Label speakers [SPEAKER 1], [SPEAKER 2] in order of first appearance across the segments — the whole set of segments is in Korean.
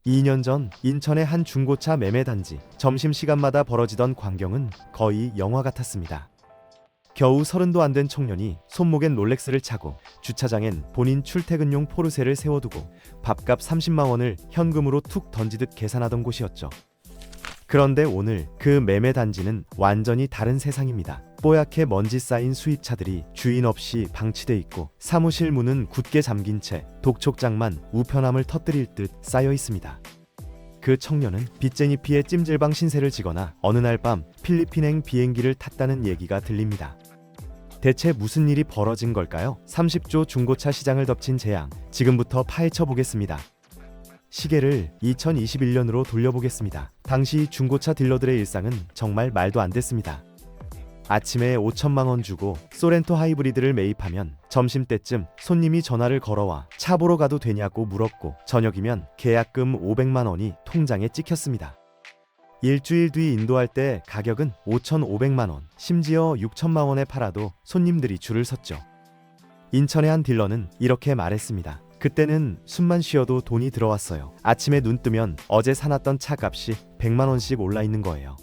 [SPEAKER 1] 2년 전 인천의 한 중고차 매매 단지. 점심시간마다 벌어지던 광경은 거의 영화 같았습니다. 겨우 30도 안 된 청년이 손목엔 롤렉스를 차고 주차장엔 본인 출퇴근용 포르쉐를 세워두고 밥값 30만 원을 현금으로 툭 던지듯 계산하던 곳이었죠. 그런데 오늘 그 매매 단지는 완전히 다른 세상입니다. 뽀얗게 먼지 쌓인 수입차들이 주인 없이 방치돼 있고 사무실 문은 굳게 잠긴 채 독촉장만 우편함을 터뜨릴 듯 쌓여 있습니다. 그 청년은 빚쟁이 피에 찜질방 신세를 지거나 어느 날 밤 필리핀행 비행기를 탔다는 얘기가 들립니다. 대체 무슨 일이 벌어진 걸까요? 30조 중고차 시장을 덮친 재앙, 지금부터 파헤쳐 보겠습니다. 시계를 2021년으로 돌려보겠습니다. 당시 중고차 딜러들의 일상은 정말 말도 안 됐습니다. 아침에 5천만 원 주고 소렌토 하이브리드를 매입하면 점심때쯤 손님이 전화를 걸어와 차 보러 가도 되냐고 물었고 저녁이면 계약금 500만 원이 통장에 찍혔습니다. 일주일 뒤 인도할 때 가격은 5,500만 원, 심지어 6천만 원에 팔아도 손님들이 줄을 섰죠. 인천의 한 딜러는 이렇게 말했습니다. 그때는 숨만 쉬어도 돈이 들어왔어요. 아침에 눈 뜨면 어제 사놨던 차 값이 100만 원씩 올라 있는 거예요.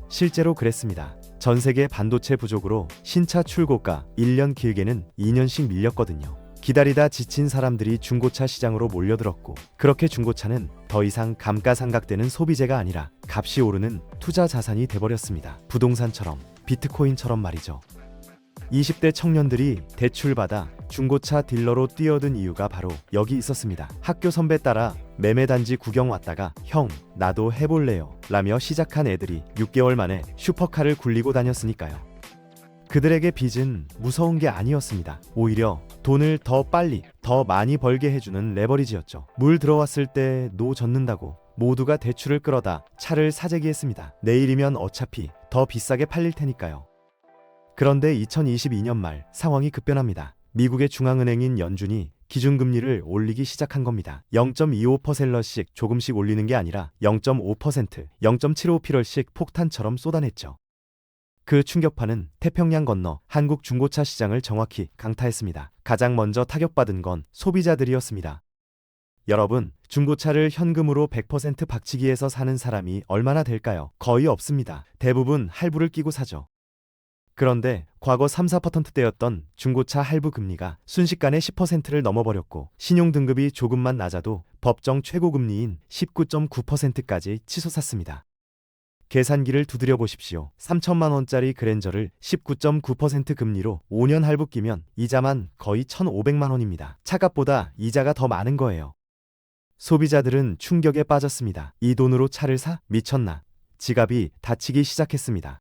[SPEAKER 1] 실제로 그랬습니다. 전 세계 반도체 부족으로 신차 출고가 1년 길게는 2년씩 밀렸거든요. 기다리다 지친 사람들이 중고차 시장으로 몰려들었고 그렇게 중고차는 더 이상 감가상각되는 소비재가 아니라 값이 오르는 투자 자산이 돼버렸습니다. 부동산처럼, 비트코인처럼 말이죠. 20대 청년들이 대출받아 중고차 딜러로 뛰어든 이유가 바로 여기 있었습니다. 학교 선배 따라 매매단지 구경 왔다가 형 나도 해볼래요 라며 시작한 애들이 6개월 만에 슈퍼카를 굴리고 다녔으니까요. 그들에게 빚은 무서운 게 아니었습니다. 오히려 돈을 더 빨리 더 많이 벌게 해주는 레버리지였죠. 물 들어왔을 때 노 젓는다고 모두가 대출을 끌어다 차를 사재기 했습니다. 내일이면 어차피 더 비싸게 팔릴 테니까요. 그런데 2022년 말 상황이 급변합니다. 미국의 중앙은행인 연준이 기준금리를 올리기 시작한 겁니다. 0.25%씩 조금씩 올리는 게 아니라 0.5%, 0.75%씩 폭탄처럼 쏟아냈죠. 그 충격파는 태평양 건너 한국 중고차 시장을 정확히 강타했습니다. 가장 먼저 타격받은 건 소비자들이었습니다. 여러분, 중고차를 현금으로 100% 박치기해서 사는 사람이 얼마나 될까요? 거의 없습니다. 대부분 할부를 끼고 사죠. 그런데 과거 3, 4%대였던 중고차 할부 금리가 순식간에 10%를 넘어버렸고 신용등급이 조금만 낮아도 법정 최고금리인 19.9%까지 치솟았습니다. 계산기를 두드려 보십시오. 3천만 원짜리 그랜저를 19.9% 금리로 5년 할부 끼면 이자만 거의 1,500만 원입니다. 차값보다 이자가 더 많은 거예요. 소비자들은 충격에 빠졌습니다. 이 돈으로 차를 사? 미쳤나? 지갑이 다치기 시작했습니다.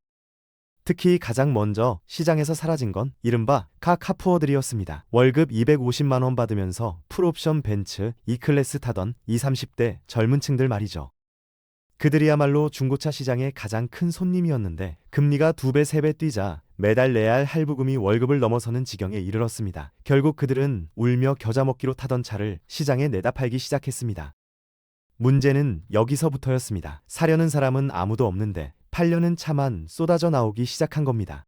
[SPEAKER 1] 특히 가장 먼저 시장에서 사라진 건 이른바 카푸어들이었습니다. 월급 250만 원 받으면서 풀옵션 벤츠 E클래스 타던 20, 30대 젊은 층들 말이죠. 그들이야말로 중고차 시장의 가장 큰 손님이었는데 금리가 2배, 3배 뛰자 매달 내야 할 할부금이 월급을 넘어서는 지경에 이르렀습니다. 결국 그들은 울며 겨자 먹기로 타던 차를 시장에 내다 팔기 시작했습니다. 문제는 여기서부터였습니다. 사려는 사람은 아무도 없는데 팔려는 차만 쏟아져 나오기 시작한 겁니다.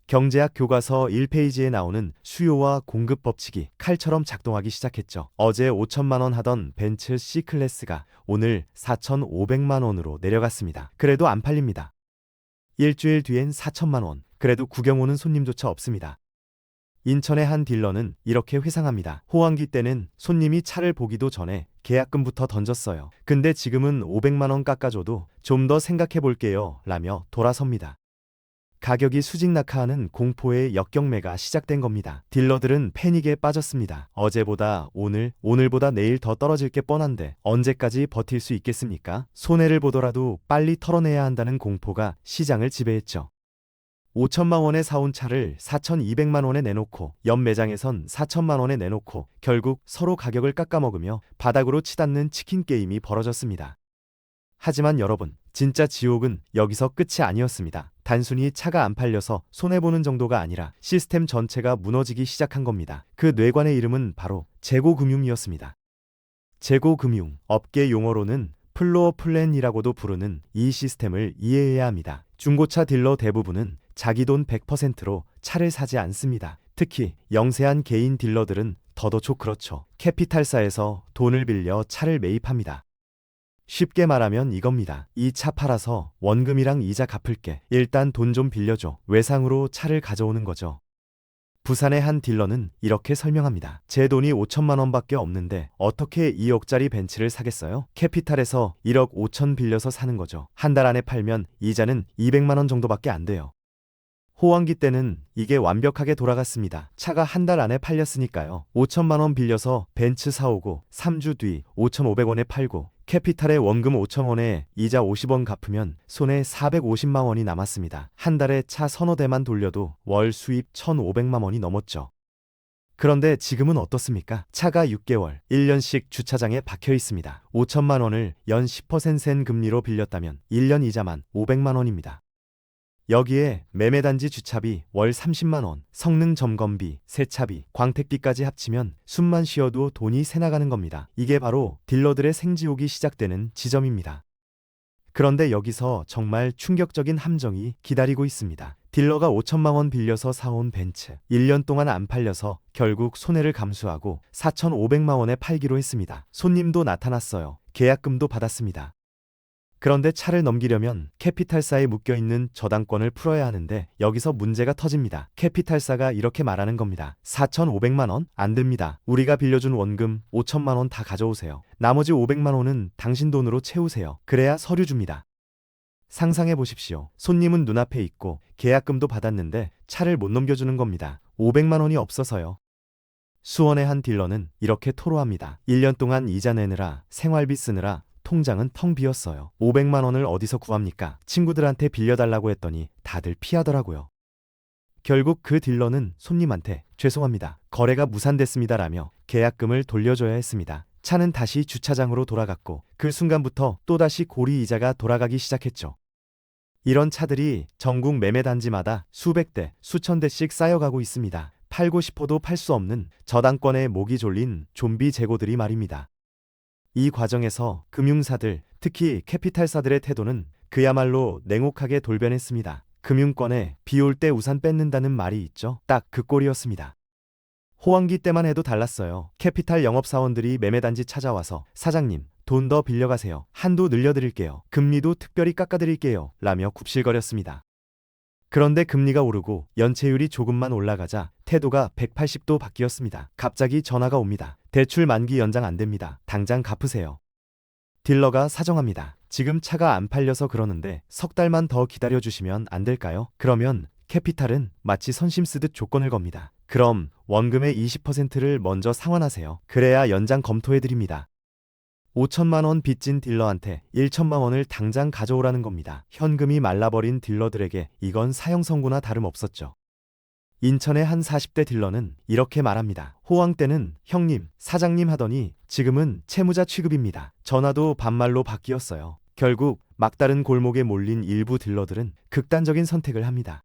[SPEAKER 1] 경제학 교과서 1페이지에 나오는 수요와 공급 법칙이 칼처럼 작동하기 시작했죠. 어제 5천만 원 하던 벤츠 C클래스가 오늘 4,500만 원으로 내려갔습니다. 그래도 안 팔립니다. 일주일 뒤엔 4천만 원, 그래도 구경 오는 손님조차 없습니다. 인천의 한 딜러는 이렇게 회상합니다. 호황기 때는 손님이 차를 보기도 전에 계약금부터 던졌어요. 근데 지금은 500만 원 깎아줘도 좀 더 생각해 볼게요 라며 돌아섭니다. 가격이 수직낙하하는 공포의 역경매가 시작된 겁니다. 딜러들은 패닉에 빠졌습니다. 어제보다 오늘, 오늘보다 내일 더 떨어질 게 뻔한데 언제까지 버틸 수 있겠습니까? 손해를 보더라도 빨리 털어내야 한다는 공포가 시장을 지배했죠. 5천만 원에 사온 차를 4,200만 원에 내놓고 옆 매장에선 4천만 원에 내놓고 결국 서로 가격을 깎아먹으며 바닥으로 치닫는 치킨 게임이 벌어졌습니다. 하지만 여러분, 진짜 지옥은 여기서 끝이 아니었습니다. 단순히 차가 안 팔려서 손해보는 정도가 아니라 시스템 전체가 무너지기 시작한 겁니다. 그 뇌관의 이름은 바로 재고금융이었습니다. 재고금융, 업계 용어로는 플로어 플랜이라고도 부르는 이 시스템을 이해해야 합니다. 중고차 딜러 대부분은 자기 돈 100%로 차를 사지 않습니다. 특히 영세한 개인 딜러들은 더더욱 그렇죠. 캐피탈사에서 돈을 빌려 차를 매입합니다. 쉽게 말하면 이겁니다. 이 차 팔아서 원금이랑 이자 갚을게. 일단 돈 좀 빌려줘. 외상으로 차를 가져오는 거죠. 부산의 한 딜러는 이렇게 설명합니다. 제 돈이 5천만 원밖에 없는데 어떻게 2억짜리 벤츠를 사겠어요? 캐피탈에서 1억 5천 빌려서 사는 거죠. 한 달 안에 팔면 이자는 200만 원 정도밖에 안 돼요. 호황기 때는 이게 완벽하게 돌아갔습니다. 차가 한 달 안에 팔렸으니까요. 5천만 원 빌려서 벤츠 사오고 3주 뒤 5,500원에 팔고 캐피탈에 원금 5천 원에 이자 50원 갚으면 손에 450만 원이 남았습니다. 한 달에 차 서너 대만 돌려도 월 수입 1,500만 원이 넘었죠. 그런데 지금은 어떻습니까? 차가 6개월, 1년씩 주차장에 박혀 있습니다. 5천만 원을 연 10%센 금리로 빌렸다면 1년 이자만 500만 원입니다. 여기에 매매단지 주차비 월 30만 원, 성능 점검비, 세차비, 광택비까지 합치면 숨만 쉬어도 돈이 새 나가는 겁니다. 이게 바로 딜러들의 생지옥이 시작되는 지점입니다. 그런데 여기서 정말 충격적인 함정이 기다리고 있습니다. 딜러가 5천만 원 빌려서 사온 벤츠, 1년 동안 안 팔려서 결국 손해를 감수하고 4,500만 원에 팔기로 했습니다. 손님도 나타났어요. 계약금도 받았습니다. 그런데 차를 넘기려면 캐피탈사에 묶여있는 저당권을 풀어야 하는데 여기서 문제가 터집니다. 캐피탈사가 이렇게 말하는 겁니다. 4,500만 원? 안 됩니다. 우리가 빌려준 원금 5천만 원 다 가져오세요. 나머지 500만 원은 당신 돈으로 채우세요. 그래야 서류 줍니다. 상상해 보십시오. 손님은 눈앞에 있고 계약금도 받았는데 차를 못 넘겨주는 겁니다. 500만 원이 없어서요. 수원의 한 딜러는 이렇게 토로합니다. 1년 동안 이자 내느라 생활비 쓰느라 통장은 텅 비었어요. 500만 원을 어디서 구합니까? 친구들한테 빌려달라고 했더니 다들 피하더라고요. 결국 그 딜러는 손님한테 죄송합니다. 거래가 무산됐습니다라며 계약금을 돌려줘야 했습니다. 차는 다시 주차장으로 돌아갔고 그 순간부터 또다시 고리 이자가 돌아가기 시작했죠. 이런 차들이 전국 매매단지마다 수백 대, 수천 대씩 쌓여가고 있습니다. 팔고 싶어도 팔 수 없는 저당권에 목이 졸린 좀비 재고들이 말입니다. 이 과정에서 금융사들, 특히 캐피탈사들의 태도는 그야말로 냉혹하게 돌변했습니다. 금융권에 비 올 때 우산 뺏는다는 말이 있죠. 딱 그 꼴이었습니다. 호황기 때만 해도 달랐어요. 캐피탈 영업사원들이 매매단지 찾아와서 사장님, 돈 더 빌려가세요. 한도 늘려드릴게요. 금리도 특별히 깎아드릴게요. 라며 굽실거렸습니다. 그런데 금리가 오르고 연체율이 조금만 올라가자 태도가 180도 바뀌었습니다. 갑자기 전화가 옵니다. 대출 만기 연장 안 됩니다. 당장 갚으세요. 딜러가 사정합니다. 지금 차가 안 팔려서 그러는데 석 달만 더 기다려주시면 안 될까요? 그러면 캐피탈은 마치 선심 쓰듯 조건을 겁니다. 그럼 원금의 20%를 먼저 상환하세요. 그래야 연장 검토해드립니다. 5천만 원 빚진 딜러한테 1천만 원을 당장 가져오라는 겁니다. 현금이 말라버린 딜러들에게 이건 사형 선고나 다름없었죠. 인천의 한 40대 딜러는 이렇게 말합니다. 호황 때는 형님, 사장님 하더니 지금은 채무자 취급입니다. 전화도 반말로 바뀌었어요. 결국 막다른 골목에 몰린 일부 딜러들은 극단적인 선택을 합니다.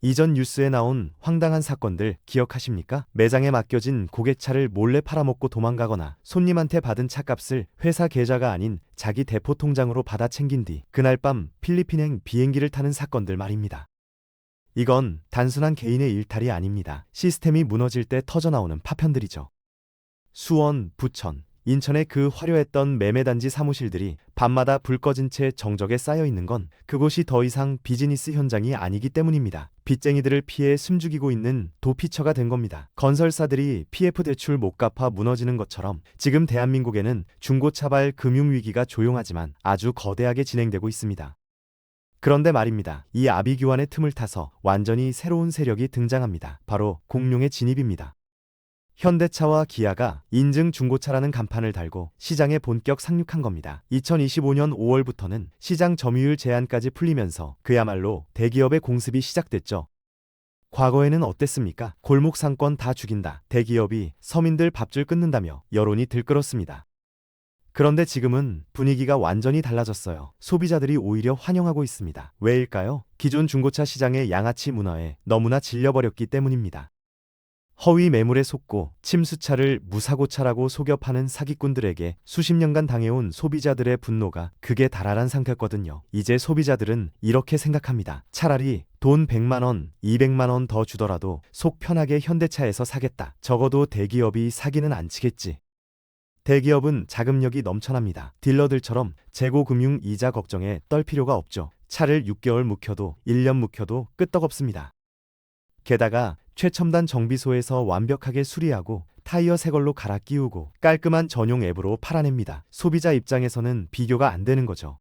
[SPEAKER 1] 이전 뉴스에 나온 황당한 사건들 기억하십니까? 매장에 맡겨진 고객차를 몰래 팔아먹고 도망가거나 손님한테 받은 차값을 회사 계좌가 아닌 자기 대포 통장으로 받아 챙긴 뒤 그날 밤 필리핀행 비행기를 타는 사건들 말입니다. 이건 단순한 개인의 일탈이 아닙니다. 시스템이 무너질 때 터져나오는 파편들이죠. 수원, 부천, 인천의 그 화려했던 매매단지 사무실들이 밤마다 불 꺼진 채 정적에 쌓여 있는 건 그곳이 더 이상 비즈니스 현장이 아니기 때문입니다. 빚쟁이들을 피해 숨죽이고 있는 도피처가 된 겁니다. 건설사들이 PF 대출 못 갚아 무너지는 것처럼 지금 대한민국에는 중고차발 금융위기가 조용하지만 아주 거대하게 진행되고 있습니다. 그런데 말입니다. 이 아비규환의 틈을 타서 완전히 새로운 세력이 등장합니다. 바로 공룡의 진입입니다. 현대차와 기아가 인증 중고차라는 간판을 달고 시장에 본격 상륙한 겁니다. 2025년 5월부터는 시장 점유율 제한까지 풀리면서 그야말로 대기업의 공습이 시작됐죠. 과거에는 어땠습니까? 골목 상권 다 죽인다. 대기업이 서민들 밥줄 끊는다며 여론이 들끓었습니다. 그런데 지금은 분위기가 완전히 달라졌어요. 소비자들이 오히려 환영하고 있습니다. 왜일까요? 기존 중고차 시장의 양아치 문화에 너무나 질려버렸기 때문입니다. 허위 매물에 속고 침수차를 무사고차라고 속여 파는 사기꾼들에게 수십 년간 당해온 소비자들의 분노가 극에 달하란 상태였거든요. 이제 소비자들은 이렇게 생각합니다. 차라리 돈 100만 원, 200만 원 더 주더라도 속 편하게 현대차에서 사겠다. 적어도 대기업이 사기는 안 치겠지. 대기업은 자금력이 넘쳐납니다. 딜러들처럼 재고 금융 이자 걱정에 떨 필요가 없죠. 차를 6개월 묵혀도 1년 묵혀도 끄떡없습니다. 게다가 최첨단 정비소에서 완벽하게 수리하고 타이어 새 걸로 갈아 끼우고 깔끔한 전용 앱으로 팔아냅니다. 소비자 입장에서는 비교가 안 되는 거죠.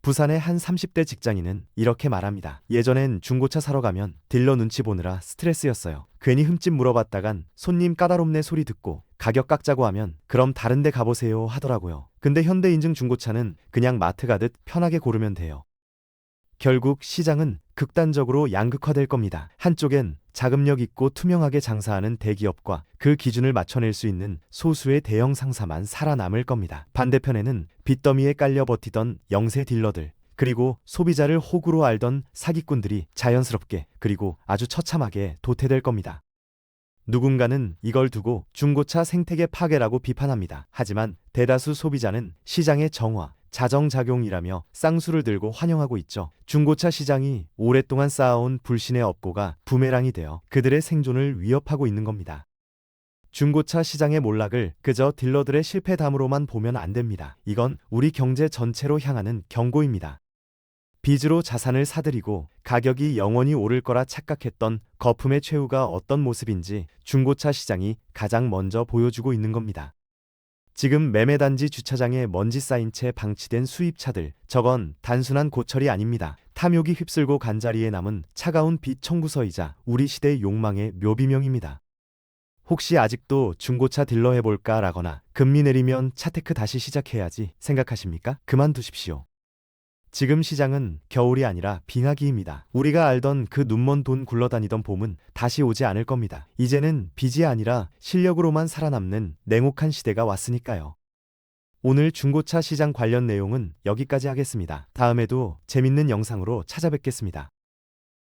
[SPEAKER 1] 부산의 한 30대 직장인은 이렇게 말합니다. 예전엔 중고차 사러 가면 딜러 눈치 보느라 스트레스였어요. 괜히 흠집 물어봤다간 손님 까다롭네 소리 듣고 가격 깎자고 하면 그럼 다른 데 가보세요 하더라고요. 근데 현대 인증 중고차는 그냥 마트 가듯 편하게 고르면 돼요. 결국 시장은 극단적으로 양극화될 겁니다. 한쪽엔 자금력 있고 투명하게 장사하는 대기업과 그 기준을 맞춰낼 수 있는 소수의 대형 상사만 살아남을 겁니다. 반대편에는 빚더미에 깔려 버티던 영세 딜러들, 그리고 소비자를 호구로 알던 사기꾼들이 자연스럽게 그리고 아주 처참하게 도태될 겁니다. 누군가는 이걸 두고 중고차 생태계 파괴라고 비판합니다. 하지만 대다수 소비자는 시장의 정화, 자정작용이라며 쌍수를 들고 환영하고 있죠. 중고차 시장이 오랫동안 쌓아온 불신의 업고가 부메랑이 되어 그들의 생존을 위협하고 있는 겁니다. 중고차 시장의 몰락을 그저 딜러들의 실패담으로만 보면 안 됩니다. 이건 우리 경제 전체로 향하는 경고입니다. 빚으로 자산을 사들이고 가격이 영원히 오를 거라 착각했던 거품의 최후가 어떤 모습인지 중고차 시장이 가장 먼저 보여주고 있는 겁니다. 지금 매매단지 주차장에 먼지 쌓인 채 방치된 수입차들, 저건 단순한 고철이 아닙니다. 탐욕이 휩쓸고 간자리에 남은 차가운 빚 청구서이자 우리 시대의 욕망의 묘비명입니다. 혹시 아직도 중고차 딜러 해볼까 라거나 금리 내리면 차테크 다시 시작해야지 생각하십니까? 그만두십시오. 지금 시장은 겨울이 아니라 빙하기입니다. 우리가 알던 그 눈먼 돈 굴러다니던 봄은 다시 오지 않을 겁니다. 이제는 빚이 아니라 실력으로만 살아남는 냉혹한 시대가 왔으니까요. 오늘 중고차 시장 관련 내용은 여기까지 하겠습니다. 다음에도 재밌는 영상으로 찾아뵙겠습니다.